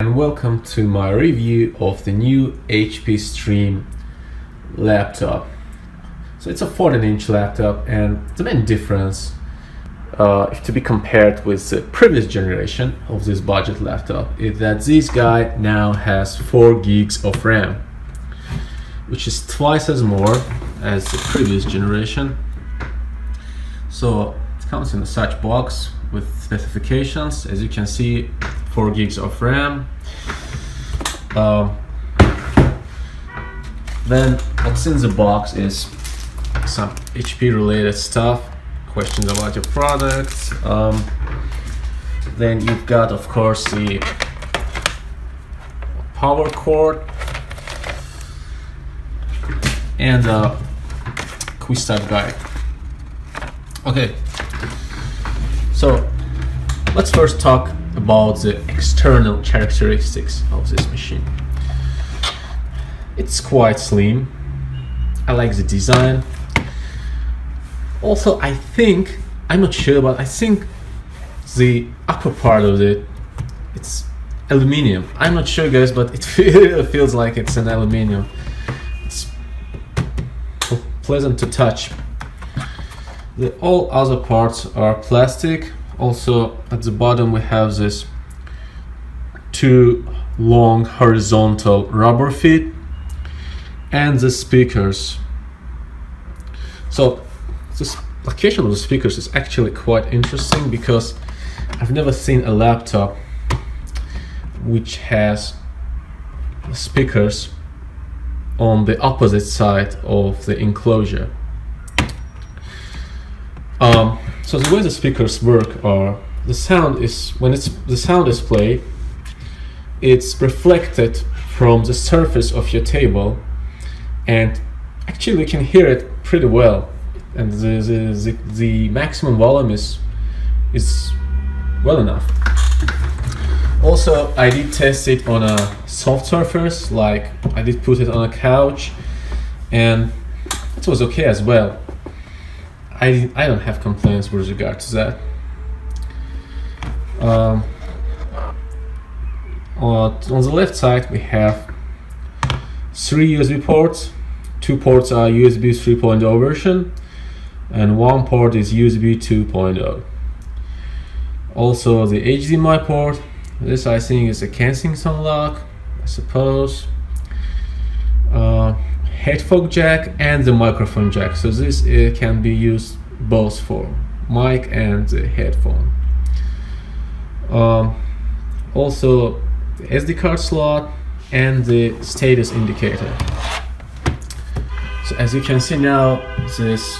And welcome to my review of the new HP Stream laptop. So it's a 14-inch laptop, and the main difference, if to be compared with the previous generation of this budget laptop, is that this guy now has 4 gigs of RAM, which is twice as more as the previous generation. So it comes in such box with specifications. As you can see, 4 gigs of RAM. Then what's in the box is some HP related stuff, questions about your product. Then you've got, of course, the power cord and a quick start guide. Okay, so let's first talk about the external characteristics of this machine. It's quite slim. I like the design. Also, I'm not sure, but I think the upper part of it's aluminium. I'm not sure, guys, but it feels like it's an aluminium. It's pleasant to touch. All other parts are plastic. Also, at the bottom we have this 2 long horizontal rubber feet and the speakers. So this location of the speakers is actually quite interesting, because I've never seen a laptop which has speakers on the opposite side of the enclosure. So the way the speakers work are, the sound is, when the sound is played, it's reflected from the surface of your table, and actually you can hear it pretty well, and the maximum volume is well enough. Also, I did test it on a soft surface, like I did put it on a couch, and it was okay as well. I don't have complaints with regard to that. On the left side we have 3 USB ports. 2 ports are USB 3.0 version, and 1 port is USB 2.0. Also the HDMI port. This I think is a Kensington lock, I suppose. Headphone jack and the microphone jack. So this can be used both for mic and the headphone. Also the SD card slot and the status indicator. So as you can see now, this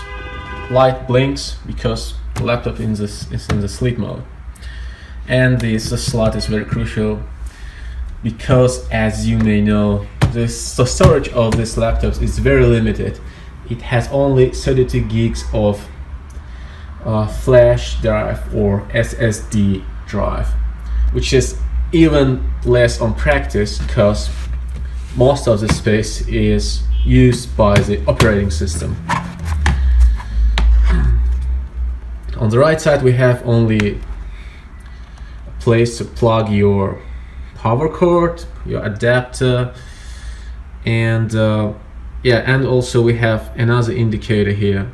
light blinks because the laptop is in the sleep mode. And the slot is very crucial, because as you may know, the storage of this laptop is very limited. It has only 32 gigs of flash drive or SSD drive, which is even less on practice, because most of the space is used by the operating system. On the right side we have only a place to plug your power cord, your adapter, and and also we have another indicator here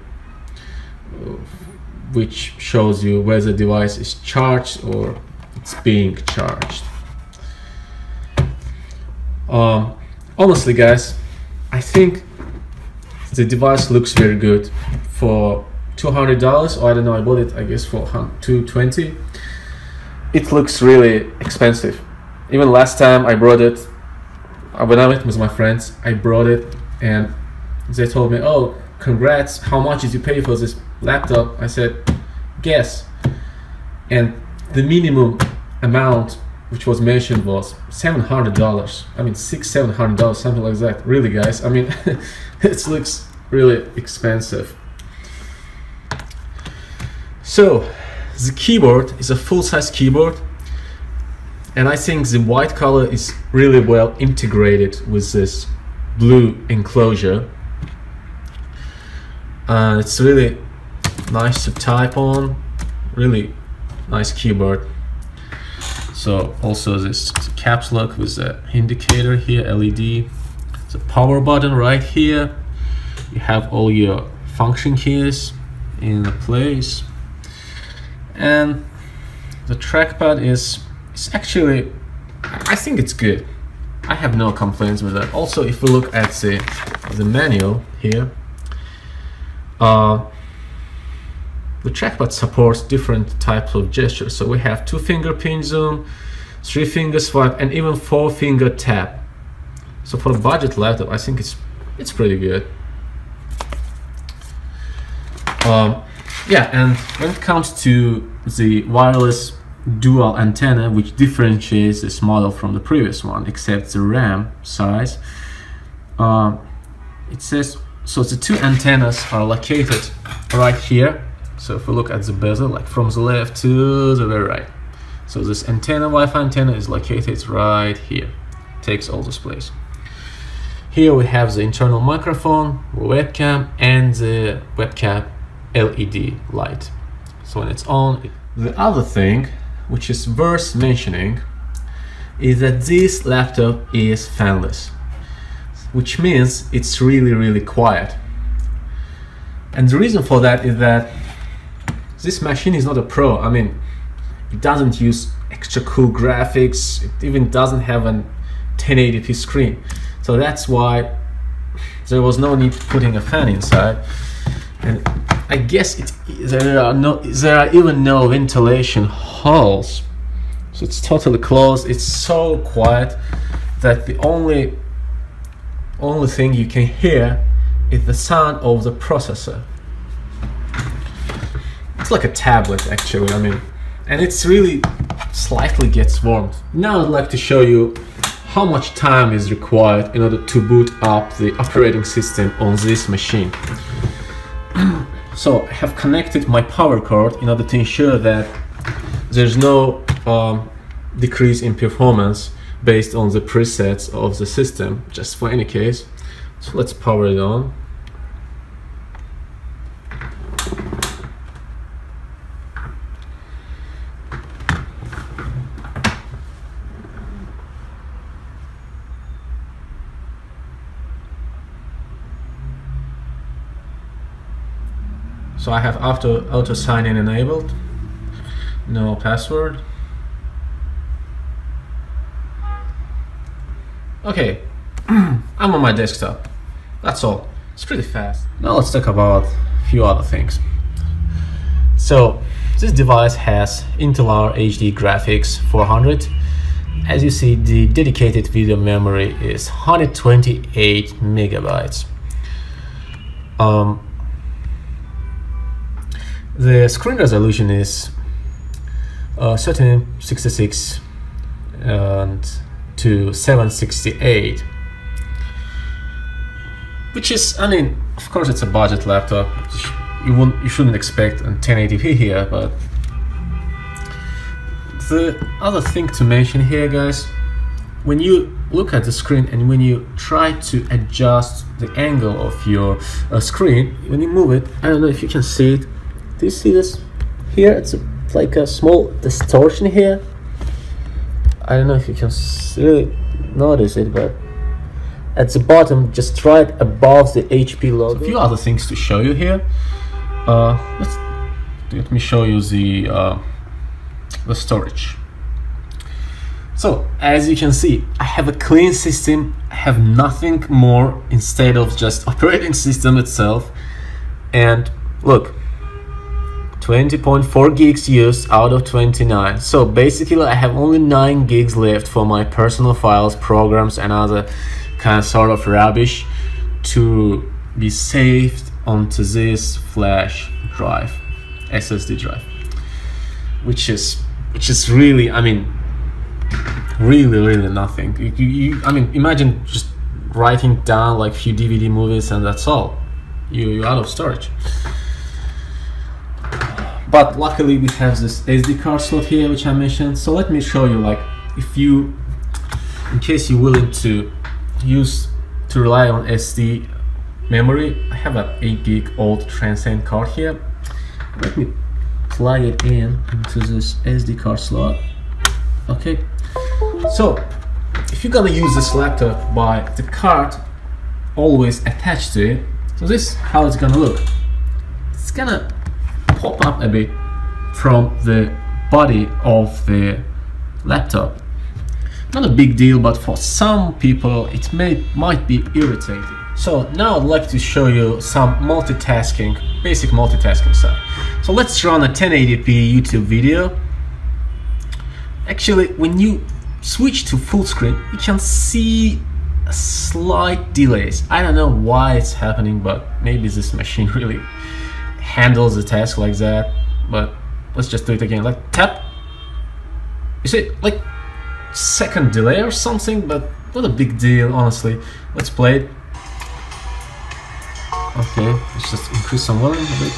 which shows you whether the device is charged or it's being charged. Honestly, guys, I think the device looks very good for $200, or I don't know, I bought it I guess for $220. It looks really expensive. Even last time I brought it, when I went with my friends, I brought it and they told me, "Oh, congrats, how much did you pay for this laptop?" I said, "Guess." And the minimum amount which was mentioned was $700. I mean, $600-700, something like that. Really, guys, I mean, it looks really expensive. So the keyboard is a full-size keyboard, and I think the white color is really well integrated with this blue enclosure. It's really nice to type on, really nice keyboard. So also this caps lock with the indicator here, LED. The power button right here. You have all your function keys in place, and the trackpad is actually, I think it's good. I have no complaints with that. Also, if we look at the manual here, the trackpad supports different types of gestures. So we have 2-finger pin zoom, 3-finger swipe, and even 4-finger tap. So for a budget laptop, I think it's pretty good. Yeah, and when it comes to the wireless dual antenna, which differentiates this model from the previous one, except the RAM size, it says, so the two antennas are located right here. So if we look at the bezel, like from the left to the very right, so this antenna, Wi-Fi antenna, is located right here, takes all this place. Here we have the internal microphone, webcam, and the webcam LED light. So when it's on, the other thing which is worth mentioning is that this laptop is fanless, which means it's really quiet. And the reason for that is that this machine is not a pro. I mean, it doesn't use extra cool graphics, it even doesn't have an 1080p screen. So that's why there was no need putting a fan inside. And I guess there are even no ventilation holes. So it's totally closed. It's so quiet that the only thing you can hear is the sound of the processor. It's like a tablet actually, I mean, and it's really slightly gets warm. Now I'd like to show you how much time is required in order to boot up the operating system on this machine. So I have connected my power cord in order to ensure that there's no decrease in performance based on the presets of the system, just for any case. So let's power it on. So I have auto sign-in enabled, no password. Okay, I'm on my desktop. That's all. It's pretty fast. Now let's talk about a few other things. So this device has Intel HD graphics 400. As you see, the dedicated video memory is 128 megabytes. The screen resolution is 1366 and to 768, which is, I mean, of course it's a budget laptop. You shouldn't expect a 1080p here, but the other thing to mention here, guys, when you look at the screen and when you try to adjust the angle of your screen, when you move it, I don't know if you can see it. Do you see this here? It's like a small distortion here. I don't know if you can really notice it, but at the bottom, just right above the HP logo. So a few other things to show you here. Let me show you the storage. So as you can see, I have a clean system. I have nothing more instead of just operating system itself. And look, 20.4 gigs used out of 29. So basically I have only 9 gigs left for my personal files, programs, and other kind of sort of rubbish to be saved onto this flash drive, SSD drive, which is really, I mean, really nothing. I mean, imagine just writing down like a few DVD movies and that's all. You're out of storage. But luckily we have this SD card slot here, which I mentioned. So let me show you, like, in case you're willing to rely on SD memory, I have an 8 gig old Transcend card here. Let me plug it into this SD card slot. Okay, so if you're gonna use this laptop by the card always attached to it, so this is how it's gonna look. It's gonna pop up a bit from the body of the laptop. Not a big deal, but for some people it might be irritating. So now I'd like to show you some multitasking, basic multitasking stuff. So let's run a 1080p YouTube video. Actually, when you switch to full screen, you can see slight delays. I don't know why it's happening, but maybe this machine really handles the task like that. But let's just do it again. Like tap. You see, like second delay or something, but not a big deal, honestly. Let's play it. Okay, let's just increase some volume a bit.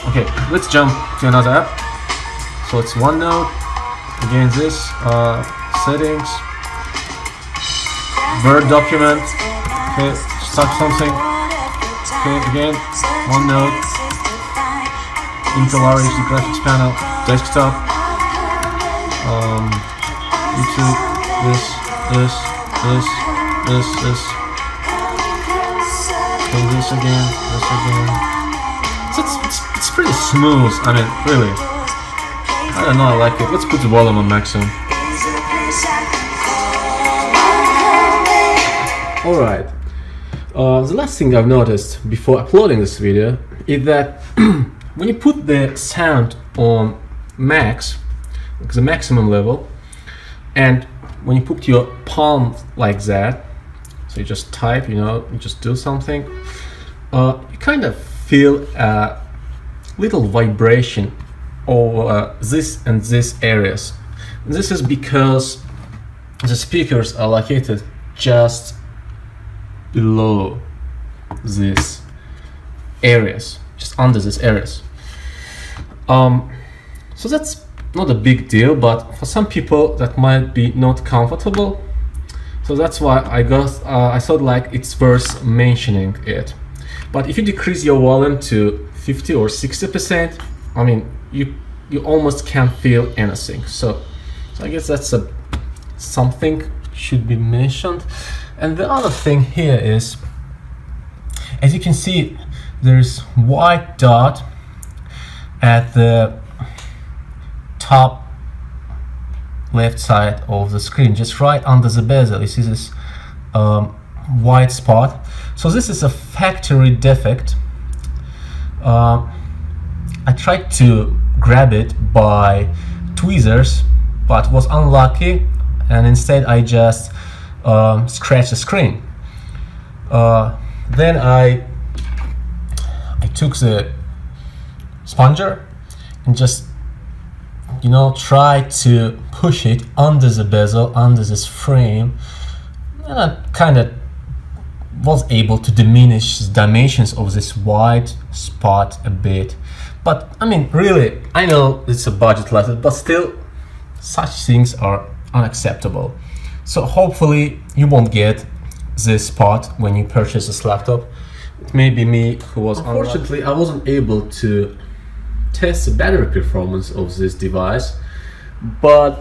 Okay, let's jump to another app. So it's OneNote. Again, this settings, Word document. Okay, start something. Okay, again, OneNote, Intel RHD graphics panel, desktop, YouTube, this. Okay, this again. So it's pretty smooth. I mean, really. I don't know, I like it. Let's put the volume on maximum. Alright. The last thing I've noticed before uploading this video is that when you put the sound on max, like the maximum level, and when you put your palm like that, so you just type, you know, you just do something, you kind of feel a little vibration over this and this areas. This is because the speakers are located just below these areas, just under these areas. So that's not a big deal, but for some people that might be not comfortable. So that's why I thought like it's worth mentioning it. But if you decrease your volume to 50 or 60%, I mean, you almost can't feel anything. So I guess that's something should be mentioned. And the other thing here is, as you can see, there's white dot at the top left side of the screen, just right under the bezel. You see this white spot. So this is a factory defect. I tried to grab it by tweezers, but was unlucky, and instead I just scratched the screen. Then I took the sponger and just, you know, try to push it under the bezel, under this frame, and I kind of was able to diminish the dimensions of this white spot a bit. But I mean, really, I know it's a budget laptop, but still, such things are unacceptable. So hopefully you won't get this spot when you purchase this laptop. It may be me who was unfortunately I wasn't able to test the battery performance of this device, but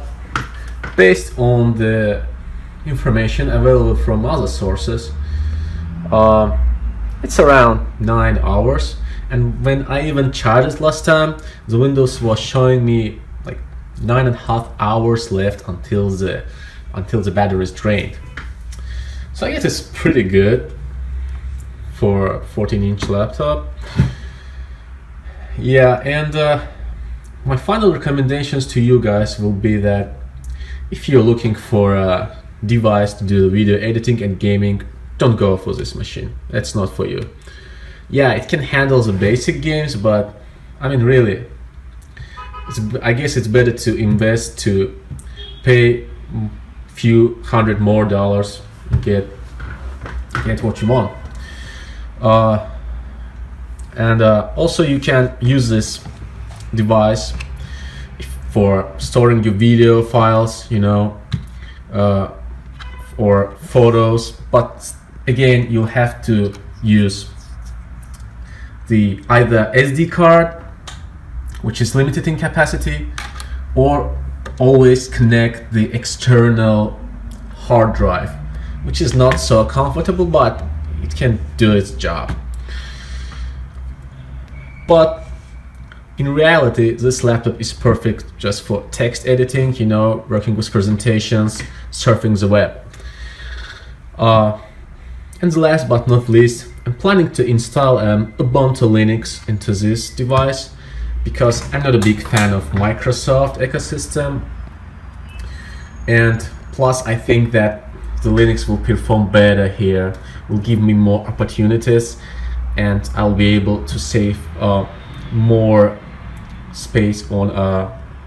based on the information available from other sources, it's around 9 hours. And when I even charged it last time, the Windows was showing me like 9.5 hours left until the battery is drained. So I guess it's pretty good for a 14-inch laptop. Yeah, and my final recommendations to you guys will be that if you're looking for a device to do video editing and gaming, don't go for this machine. That's not for you. Yeah, it can handle the basic games, but I mean, really, I guess it's better to invest, to pay a few $100 more and get what you want. And also you can use this device for storing your video files, you know, or photos, but again, you'll have to use the either SD card, which is limited in capacity, or always connect the external hard drive, which is not so comfortable, but it can do its job. But in reality, this laptop is perfect just for text editing, you know, working with presentations, surfing the web. And last but not least, I'm planning to install Ubuntu Linux into this device because I'm not a big fan of Microsoft ecosystem, and plus I think that the Linux will perform better here, will give me more opportunities, and I'll be able to save more space on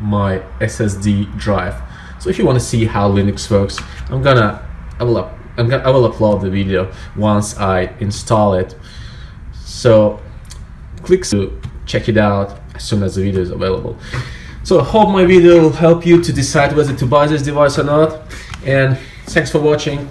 my SSD drive. So if you want to see how Linux works, I will upload the video once I install it. So click to check it out as soon as the video is available. So I hope my video will help you to decide whether to buy this device or not, and thanks for watching.